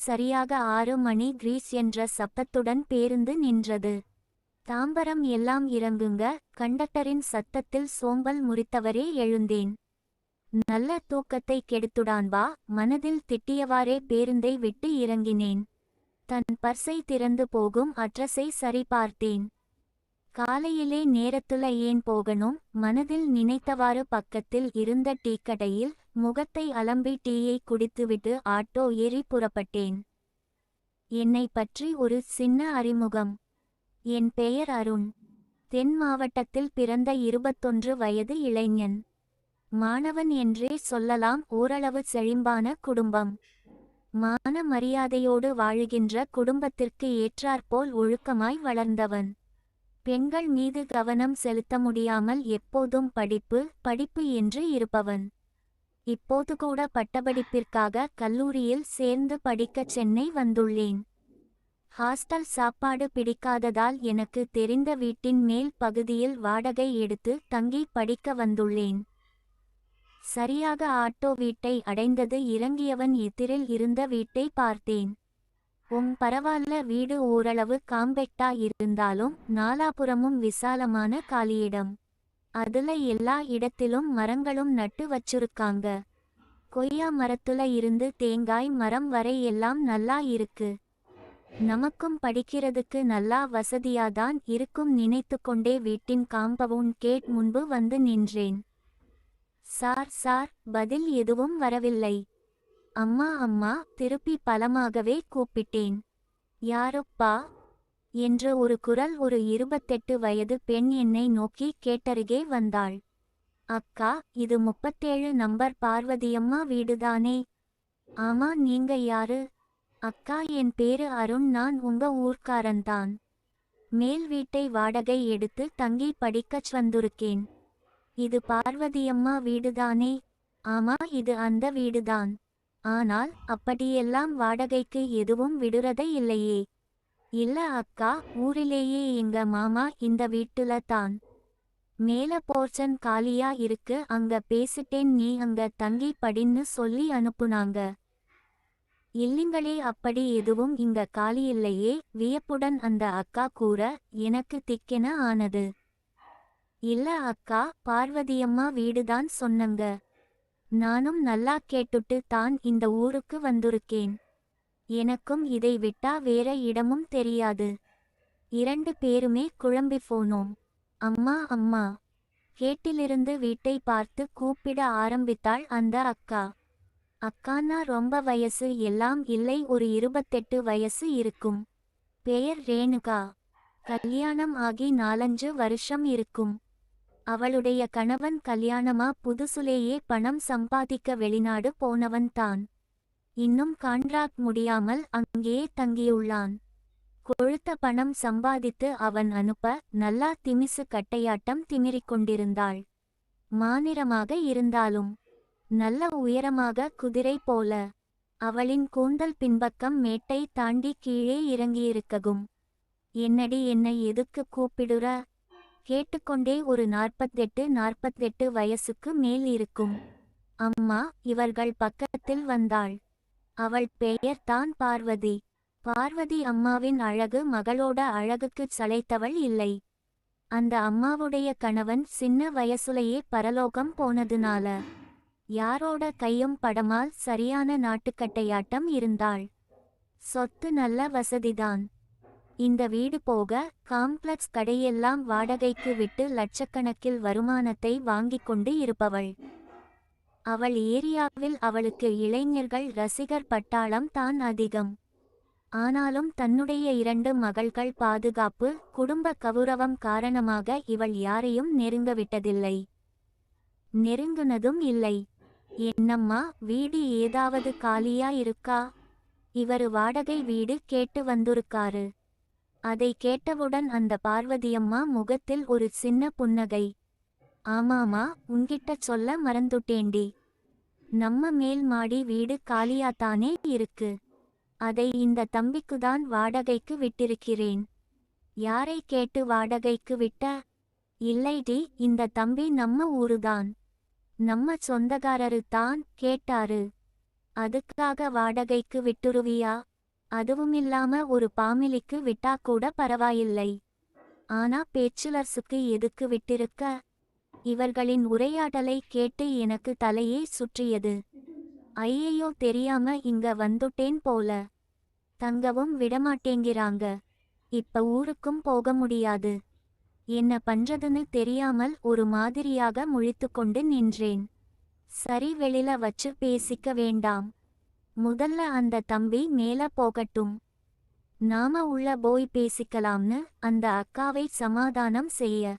சரியாக 6 மணி கிரீஸ் என்ற சப்தத்துடன் பேருந்து நின்றது. தாம்பரம் எல்லாம் இறங்குங்க. கண்டக்டரின் சத்தத்தில் சோம்பல் முறித்தவரே எழுந்தேன். நல்ல தூக்கத்தை கெடுத்துடான் வா, மனதில் திட்டியவாறே பேருந்தை விட்டு இறங்கினேன். தன் பர்ஸை திறந்து போகும் அட்ரஸை சரிபார்த்தேன். காலையிலே நேரத்துல ஏன் போகணும், மனதில் நினைத்தவாறு பக்கத்தில் இருந்த டீக்கடையில் முகத்தை அலம்பி டீயை குடித்துவிட்டு ஆட்டோ ஏறி புறப்பட்டேன். என்னை பற்றி ஒரு சின்ன அறிமுகம். என் பெயர் அருண். தென் மாவட்டத்தில் பிறந்த 21 வயது இளைஞன். மாணவன் என்றே சொல்லலாம். ஓரளவு செழிம்பான குடும்பம். மான மரியாதையோடு வாழுகின்ற குடும்பத்திற்கு ஏற்றாற்போல் ஒழுக்கமாய் வளர்ந்தவன். பெண்கள் மீது கவனம் செலுத்த முடியாமல் எப்போதும் படிப்பு படிப்பு என்று இருப்பவன். இப்போது கூட பட்டப்படிப்பிற்காக கல்லூரியில் சேர்ந்து படிக்க சென்னை வந்துள்ளேன். ஹாஸ்டல் சாப்பாடு பிடிக்காததால் எனக்கு தெரிந்த வீட்டின் மேல் பகுதியில் வாடகை எடுத்து தங்கி படிக்க வந்துள்ளேன். சரியாக ஆட்டோ வீட்டை அடைந்தது. இறங்கியவன் எதிரில் இருந்த வீட்டை பார்த்தேன். பரவாயில்ல, வீடு ஓரளவு காம்பேக்டா இருந்தாலும் நாலாபுறமும் விசாலமான காலியிடம். அதுல எல்லா இடத்திலும் மரங்களும் நட்டு வச்சிருக்காங்க. கொய்யா மரத்துல இருந்து தேங்காய் மரம் வரை எல்லாம் நல்லா இருக்கு. நமக்கும் படிக்கிறதுக்கு நல்லா வசதியாதான் இருக்கும் நினைத்து கொண்டே வீட்டின் காம்பவுண்ட் கேட் முன்பு வந்து நின்றேன். சார் சார், பதில் எதுவும் வரவில்லை. அம்மா அம்மா திருப்பி பலமாகவே கூப்பிட்டேன். யாருப்பா என்ற ஒரு குரல். ஒரு 28 வயது பெண் என்னை நோக்கி கேட்டருகே வந்தாள். அக்கா, இது 37 நம்பர் பார்வதியம்மா வீடுதானே? ஆமா, நீங்க யாரு? அக்கா, என் பேரு அருண், நான் உங்க ஊர்க்காரன்தான். மேல் வீட்டை வாடகை எடுத்து தங்கி படிக்கச் வந்திருக்கேன். இது பார்வதியம்மா வீடுதானே? ஆமா, இது அந்த வீடுதான். ஆனால் அப்படியெல்லாம் வாடகைக்கு எதுவும் விடுறதே இல்லையே. இல்ல அக்கா, ஊரிலேயே எங்க மாமா இந்த வீட்டுல தான். மேல போர்ஷன் காலியா இருக்கு, அங்க பேசிட்டேன், நீ அங்க தங்கி படின்னு சொல்லி அனுப்புனாங்க. இல்லிங்களே, அப்படி எதுவும் இங்க காலி இல்லையே. வியப்புடன் அந்த அக்கா கூற எனக்கு திக்கென ஆனது. இல்ல அக்கா, பார்வதியம்மா வீடுதான் சொன்னங்க. நானும் நல்லா கேட்டுட்டு தான் இந்த ஊருக்கு வந்திருக்கேன். எனக்கும் இதை விட்டா வேற இடமும் தெரியாது. 2 பேருமே குழம்பி போனோம். அம்மா அம்மா கேட்டிலிருந்து வீட்டை பார்த்து கூப்பிட ஆரம்பித்தாள் அந்த அக்கா. அக்கானா ரொம்ப வயசு எல்லாம் இல்லை, ஒரு 28 வயசு இருக்கும். பெயர் ரேணுகா. கல்யாணம் ஆகி 4-5 வருஷம் இருக்கும். அவளுடைய கணவன் கல்யாணமா புதுசுலேயே பணம் சம்பாதிக்க வெளிநாடு போனவன் தான். இன்னும் கான்ட்ராக்ட் முடியாமல் அங்கேயே தங்கியுள்ளான். கொழுத்த பணம் சம்பாதித்து அவன் அனுப்ப நல்லா திமிசு கட்டையாட்டம் திமிரிக்கொண்டிருந்தாள். மாநிறமாக இருந்தாலும் நல்ல உயரமாக குதிரை போல. அவளின் கூந்தல் பின்பக்கம் மேட்டை தாண்டி கீழே இறங்கியிருக்ககும். என்னடி, என்னை எதுக்கு கூப்பிடுற? கேட்டுக்கொண்டே ஒரு 48 வயசுக்கு மேல் இருக்கும் அம்மா இவர்கள் பக்கத்தில் வந்தாள். அவள் பெயர் தான் பார்வதி. பார்வதி அம்மாவின் அழகு மகளோட அழகுக்குச் சளைத்தவள் இல்லை. அந்த அம்மாவுடைய கணவன் சின்ன வயசுலையே பரலோகம் போனதுனால யாரோட கையும் படமால் சரியான நாட்டுக்கட்டையாட்டம் இருந்தாள். சொத்து நல்ல வசதிதான். இந்த வீடு போக காம்ப்ளெக்ஸ் கடையெல்லாம் வாடகைக்கு விட்டு லட்சக்கணக்கில் வருமானத்தை வாங்கிக் கொண்டு இருப்பவள். அவள் ஏரியாவில் அவளுக்கு இளைஞர்கள் ரசிகர் பட்டாளம் தான் அதிகம். ஆனாலும் தன்னுடைய 2 மகள்கள் பாதுகாப்பு, குடும்ப கௌரவம் காரணமாக இவள் யாரையும் நெருங்கவிட்டதில்லை. நெருங்குனதும் இல்லை. என்னம்மா, வீடு ஏதாவது காலியா இருக்கா? இவரு வாடகை வீடு கேட்டு வந்திருக்காரு. அதை கேட்டவுடன் அந்த பார்வதியம்மா முகத்தில் ஒரு சின்ன புன்னகை. ஆமாமா, உன்கிட்ட சொல்ல மறந்துட்டேண்டி. நம்ம மேல் மாடி வீடு காலியாத்தானே இருக்கு. அதை இந்த தம்பிக்குதான் வாடகைக்கு விட்டிருக்கிறேன். யாரை கேட்டு வாடகைக்கு விட்ட? இல்லைடி, இந்த தம்பி நம்ம ஊருதான். நம்ம சொந்தக்காரரு தான், கேட்டாரு. அதுக்காக வாடகைக்கு விட்டுருவியா? அதுவுமில்லாம ஒரு பாமிலிக்கு விட்டா கூட பரவாயில்லை. ஆனா பேச்சுலர்ஸுக்கு எதுக்கு விட்டிருக்க? இவர்களின் உரையாடலை கேட்டு எனக்கு தலையே சுற்றியது. ஐயையோ, தெரியாம இங்க வந்துட்டேன் போல. தங்கவும் விடமாட்டேங்கிறாங்க. இப்ப ஊருக்கும் போக முடியாது. என்ன பண்றதுன்னு தெரியாமல் ஒரு மாதிரியாக முழித்துக்கொண்டு நின்றேன். சரி, வெளில வச்சு பேசிக்க வேண்டாம். முதல்ல அந்த தம்பி மேல போகட்டும். நாம உள்ள போய் பேசிக்கலாம்னு அந்த அக்காவை சமாதானம் செய்ய.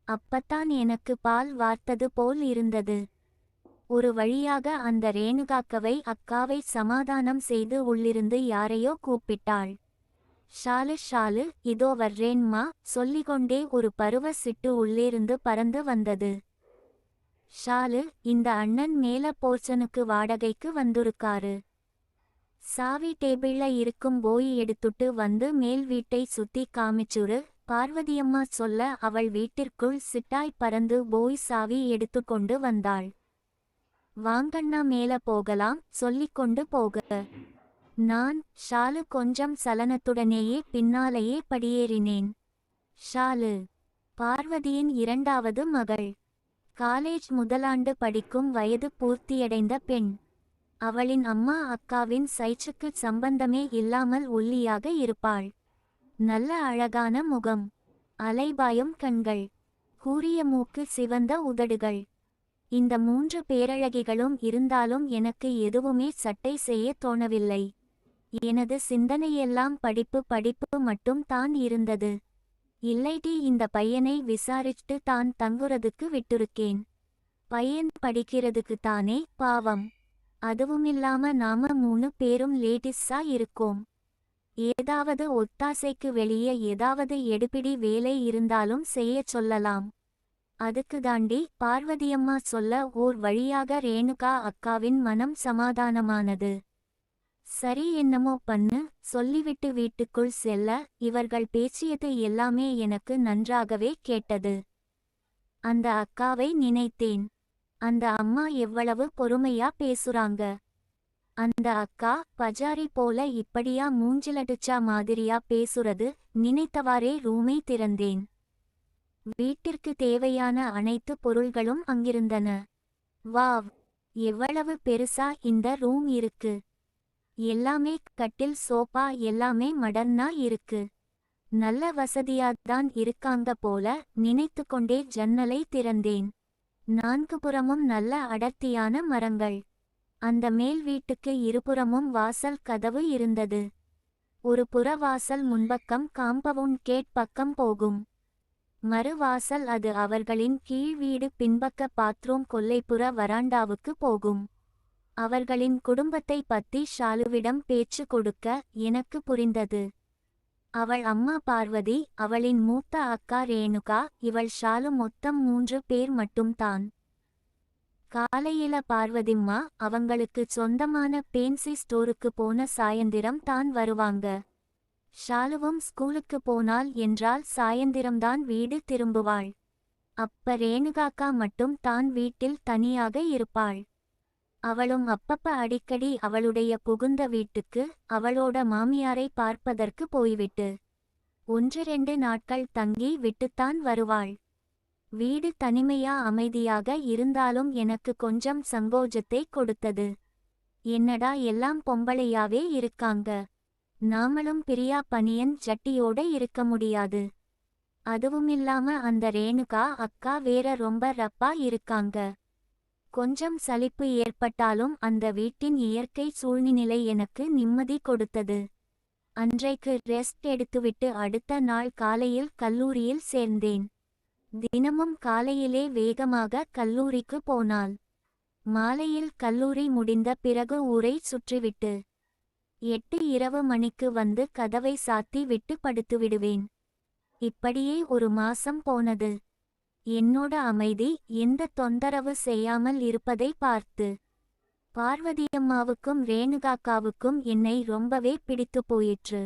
அப்பத்தான் எனக்கு பால் வார்த்தது போல் இருந்தது. ஒரு வழியாக அந்த ரேணுகாக்கவை அக்காவை சமாதானம் செய்து உள்ளிருந்து யாரையோ கூப்பிட்டாள். ஷாலு ஷாலு, இதோ வர்றேன்மா சொல்லிக்கொண்டே ஒரு பருவ சிட்டு உள்ளிருந்து பறந்து வந்தது. ஷாலு, இந்த அண்ணன் மேல போர்ஷனுக்கு வாடகைக்கு வந்துருக்காரு. சாவி டேபிள்ல இருக்கும் போய் எடுத்துட்டு வந்து மேல் வீட்டை சுத்தி காமிச்சுரு, பார்வதியம்மா சொல்ல அவள் வீட்டிற்குள் சிட்டாய் பறந்து போய் சாவி எடுத்துக்கொண்டு வந்தாள். வாங்கண்ணா, மேல போகலாம் சொல்லிக்கொண்டு போக நான் ஷாலு கொஞ்சம் சலனத்துடனேயே பின்னாலேயே படியேறினேன். ஷாலு பார்வதியின் இரண்டாவது மகள். காலேஜ் முதலாண்டு படிக்கும் வயது பூர்த்தியடைந்த பெண். அவளின் அம்மா அக்காவின் சைச்சுக்கு சம்பந்தமே இல்லாமல் ஒல்லியாக இருப்பாள். நல்ல அழகான முகம், அலைபாயும் கண்கள், கூரிய மூக்கு, சிவந்த உதடுகள். இந்த 3 பேரழகிகளும் இருந்தாலும் எனக்கு எதுவுமே சட்டை செய்ய தோணவில்லை. எனது சிந்தனையெல்லாம் படிப்பு படிப்பு மட்டும் தான் இருந்தது. இல்லைடி, இந்த பையனை விசாரிச்சுட்டு தான் தங்குறதுக்கு விட்டுருக்கேன். பையன் படிக்கிறதுக்கு தானே, பாவம். அதுவுமில்லாம நாம 3 பேரும் லேடிஸா இருக்கோம். ஏதாவது ஒத்தாசைக்கு வெளியே ஏதாவது எடுபிடி வேலை இருந்தாலும் செய்ய சொல்லலாம். அதுக்கு தாண்டி பார்வதியம்மா சொல்ல ஓர் வழியாக ரேணுகா அக்காவின் மனம் சமாதானமானது. சரி, என்னமோ பண்ணு சொல்லிவிட்டு வீட்டுக்குள் செல்ல இவர்கள் பேசியது எல்லாமே எனக்கு நன்றாகவே கேட்டது. அந்த அக்காவை நினைத்தேன். அந்த அம்மா எவ்வளவு பொறுமையா பேசுறாங்க. அந்த அக்கா பஜாரி போல இப்படியா மூஞ்சிலடிச்சா மாதிரியா பேசுறது? நினைத்தவாறே ரூமை திறந்தேன். வீட்டிற்கு தேவையான அனைத்து பொருள்களும் அங்கிருந்தன. வாவ், எவ்வளவு பெருசா இந்த ரூம் இருக்கு. எல்லாமே கட்டில், சோபா எல்லாமே மாடர்னா இருக்கு. நல்ல வசதியாதான் இருக்காங்க போல நினைத்து கொண்டே ஜன்னலை திறந்தேன். 4 புறமும் நல்ல அடர்த்தியான மரங்கள். அந்த மேல் வீட்டுக்கு இருபுறமும் வாசல் கதவு இருந்தது. ஒரு புற வாசல் முன்பக்கம் காம்பவுண்ட் கேட் பக்கம் போகும். மறு வாசல் அது அவர்களின் கீழ் வீடு பின்பக்க பாத்ரூம் கொல்லைப்புற வராண்டாவுக்கு போகும். அவர்களின் குடும்பத்தை பத்தி ஷாலுவிடம் பேச்சு கொடுக்க எனக்கு புரிந்தது. அவள் அம்மா பார்வதி, அவளின் மூத்த அக்கா ரேணுகா, இவள் ஷாலு, மொத்தம் 3 பேர் மட்டும்தான். காலையில பார்வதிம்மா அவங்களுக்கு சொந்தமான பேன்சி ஸ்டோருக்கு போன சாயந்திரம் தான் வருவாங்க. ஷாலுவும் ஸ்கூலுக்கு போனாள் என்றால் சாயந்திரம்தான் வீடு திரும்புவாள். அப்ப ரேணுகாக்கா மட்டும் தான் வீட்டில் தனியாக இருப்பாள். அவளும் அப்பப்ப அடிக்கடி அவளுடைய புகுந்த வீட்டுக்கு அவளோட மாமியாரை பார்ப்பதற்கு போய்விட்டு 1-2 நாட்கள் தங்கி விட்டுத்தான் வருவாள். வீடு தனிமையா அமைதியாக இருந்தாலும் எனக்கு கொஞ்சம் சங்கோஜத்தை கொடுத்தது. என்னடா எல்லாம் பொம்பளையாவே இருக்காங்க, நாமளும் பிரியா பனியன் ஜட்டியோட இருக்க முடியாது. அதுவுமில்லாம அந்த ரேணுகா அக்கா வேற ரொம்ப ரப்பா இருக்காங்க. கொஞ்சம் சலிப்பு ஏற்பட்டாலும் அந்த வீட்டின் இயற்கை சூழ்நிலை எனக்கு நிம்மதி கொடுத்தது. அன்றைக்கு ரெஸ்ட் எடுத்துவிட்டு அடுத்த நாள் காலையில் கல்லூரியில் சேர்ந்தேன். தினமும் காலையிலே வேகமாக கல்லூரிக்கு போனாள். மாலையில் கல்லூரி முடிந்த பிறகு ஊரை சுற்றிவிட்டு 8 மணிக்கு வந்து கதவை சாத்தி விட்டு படுத்துவிடுவேன். இப்படியே 1 மாசம் போனது. என்னோட அமைதி எந்த தொந்தரவு செய்யாமல் இருப்பதை பார்த்து பார்வதியம்மாவுக்கும் ரேணுகாக்காவுக்கும் என்னை ரொம்பவே பிடித்து போயிற்று.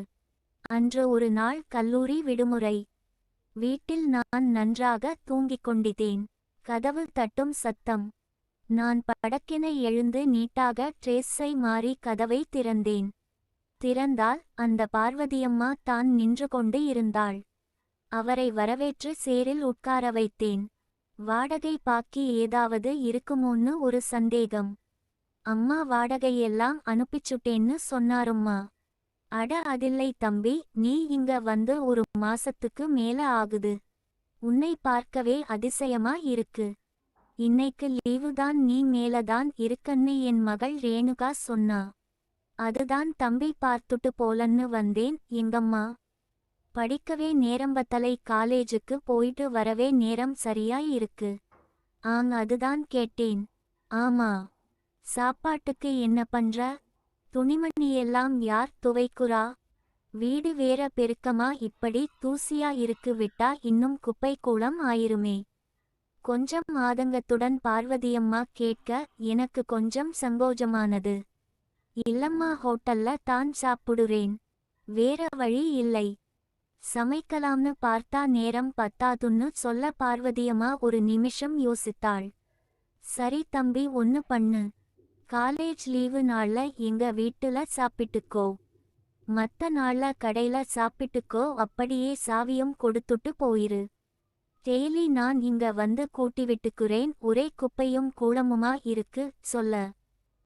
அன்று ஒரு நாள் கல்லூரி விடுமுறை. வீட்டில் நான் நன்றாக தூங்கிக் கொண்டிருந்தேன். கதவு தட்டும் சத்தம். நான் படக்கென எழுந்து நீட்டாக ட்ரெஸ்ஸை மாறி கதவை திறந்தேன். திறந்தால் அந்த பார்வதியம்மா தான் நின்று கொண்டு இருந்தாள். அவரை வரவேற்று சேரில் உட்கார வைத்தேன். வாடகை பாக்கி ஏதாவது இருக்குமோன்னு ஒரு சந்தேகம். அம்மா வாடகையெல்லாம் அனுப்பிச்சுட்டேன்னு சொன்னாரும்மா. அட அதில்லை தம்பி, நீ இங்க வந்து ஒரு மாசத்துக்கு மேல ஆகுது. உன்னை பார்க்கவே அதிசயமா இருக்கு. இன்னைக்கு லீவுதான், நீ மேலதான் இருக்கன்னு என் மகள் ரேணுகா சொன்னா. அதுதான் தம்பி பார்த்துட்டு போலன்னு வந்தேன். எங்கம்மா படிக்கவே நேரம்பத்தலை, காலேஜுக்கு போயிட்டு வரவே நேரம் சரியா இருக்கு. அதுதான் கேட்டேன். ஆமா. சாப்பாட்டுக்கு என்ன பண்ற? துணிமணியெல்லாம் யார் துவைக்குறா? வீடு வேற பெருக்கமா இப்படி தூசியா இருக்கு, விட்டா இன்னும் குப்பை கூளம் ஆயிருமே. கொஞ்சம் ஆதங்கத்துடன் பார்வதியம்மா கேட்க எனக்கு கொஞ்சம் சங்கோஜமானது. இல்லம்மா, ஹோட்டல்ல தான் சாப்பிடுறேன், வேற வழி இல்லை. சமைக்கலாம்னு பார்த்தா நேரம் பத்தாதுன்னு சொல்ல பார்வதியம்மா ஒரு நிமிஷம் யோசித்தாள். சரி தம்பி, ஒன்னு பண்ணு. காலேஜ் லீவு நாள்ல எங்க வீட்டுல சாப்பிட்டுக்கோ, மத்த நாள்ல கடையில சாப்பிட்டுக்கோ. அப்படியே சாவியும் கொடுத்துட்டு போயிரு. டெய்லி நான் இங்க வந்து கூட்டி விட்டுக்குறேன். ஒரே குப்பையும் கூளமுமா இருக்கு சொல்ல.